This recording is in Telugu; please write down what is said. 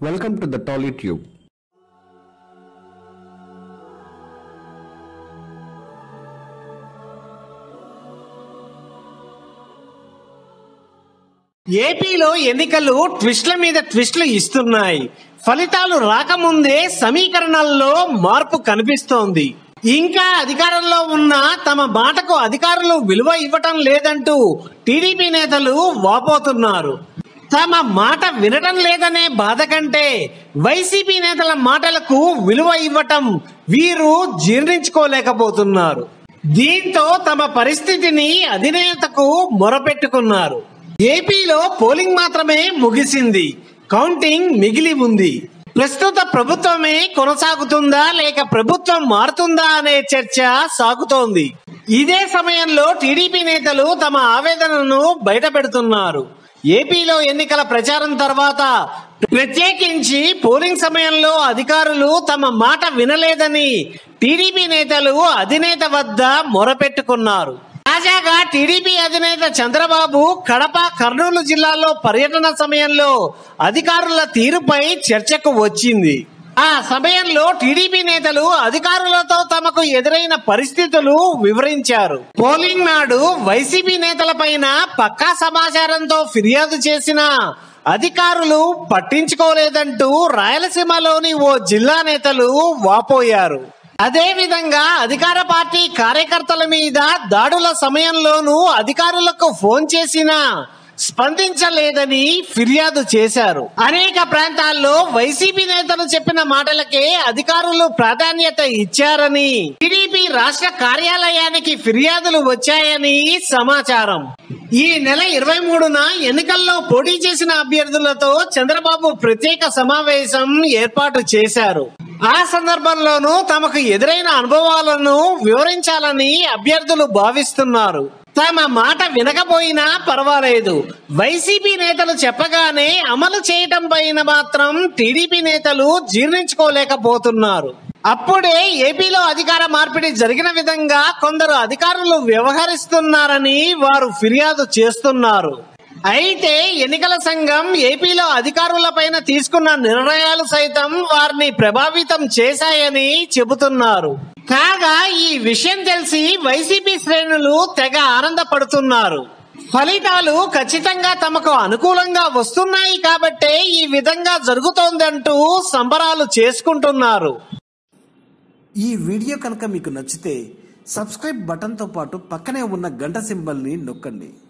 Welcome to the TollyTube. ఏపీలో ఎన్నికలు ట్విస్ట్ల మీద ట్విస్ట్లు ఇస్తున్నాయి. ఫలితాలు రాకముందే సమీకరణాల్లో మార్పు కనిపిస్తోంది. ఇంకా అధికారంలో ఉన్న తమ మాటకు అధికారులు విలువ ఇవ్వటం లేదంటూ టీడీపీ నేతలు వాపోతున్నారు. తమ మాట వినటం లేదనే బాధ కంటే వైసీపీ నేతల మాటలకు విలువ ఇవ్వటం వీరు జీర్ణించుకోలేకపోతున్నారు. దీంతో తమ పరిస్థితిని అధినేతకు మొరపెట్టుకున్నారు. ఏపీలో పోలింగ్ మాత్రమే ముగిసింది, కౌంటింగ్ మిగిలి ఉంది. ప్రస్తుత ప్రభుత్వమే కొనసాగుతుందా లేక ప్రభుత్వం మారుతుందా అనే చర్చ సాగుతోంది. ఇదే సమయంలో టీడీపీ నేతలు తమ ఆవేదనను బయటపెడుతున్నారు. ఏపీలో ఎన్నికల ప్రచారం తర్వాత ప్రత్యేకించి పోలింగ్ సమయంలో అధికారులు తమ మాట వినలేదని టీడీపీ నేతలు అధినేత వద్ద మొరపెట్టుకున్నారు. తాజాగా టీడీపీ అధినేత చంద్రబాబు కడప, కర్నూలు జిల్లాల్లో పర్యటన సమయంలో అధికారుల తీరుపై చర్చకు వచ్చింది. ఆ సమయంలో టీడీపీ నేతలు అధికారులతో తమకు ఎదురైన పరిస్థితులు వివరించారు. పోలింగ్ నాడు వైసీపీ నేతలపైన పక్కా సమాచారంతో ఫిర్యాదు చేసిన అధికారులు పట్టించుకోలేదంటూ రాయలసీమలోని ఓ జిల్లా నేతలు వాపోయారు. అదే విధంగా అధికార పార్టీ కార్యకర్తల మీద దాడుల సమయంలోనూ అధికారులకు ఫోన్ చేసినా స్పందించలేదని ఫిర్యాదు చేశారు. అనేక ప్రాంతాల్లో వైసీపీ నేతలు చెప్పిన మాటలకే అధికారులు ప్రాధాన్యత ఇచ్చారని టీడీపీ రాష్ట్ర కార్యాలయానికి ఫిర్యాదులు వచ్చాయని సమాచారం. ఈ నెల 23న ఎన్నికల్లో పోటీ చేసిన అభ్యర్థులతో చంద్రబాబు ప్రత్యేక సమావేశం ఏర్పాటు చేశారు. ఆ సందర్భంలోనూ తమకు ఎదురైన అనుభవాలను వివరించాలని అభ్యర్థులు భావిస్తున్నారు. తమ మాట వినకపోయినా పర్వాలేదు, వైసీపీ నేతలు చెప్పగానే అమలు చేయటం పైన మాత్రం టీడీపీ నేతలు జీర్ణించుకోలేకపోతున్నారు. అప్పుడే ఏపీలో అధికార మార్పిడి జరిగిన విధంగా కొందరు అధికారులు వ్యవహరిస్తున్నారని వారు ఫిర్యాదు చేస్తున్నారు. అయితే ఎన్నికల సంఘం ఏపీలో అధికారులపైన తీసుకున్న నిర్ణయాలు సైతం వారిని ప్రభావితం చేశాయని చెబుతున్నారు. కాగా ఈ విషయం తెలిసి వైసీపీ శ్రేణులు తెగ ఆనందపడుతున్నారు. ఫలితాలు ఖచ్చితంగా తమకు అనుకూలంగా వస్తున్నాయి కాబట్టే ఈ విధంగా జరుగుతోందంటూ సంబరాలు చేసుకుంటున్నారు. ఈ వీడియో కనుక మీకు నచ్చితే సబ్స్క్రైబ్ బటన్తో పాటు పక్కనే ఉన్న గంట సింబల్ని నొక్కండి.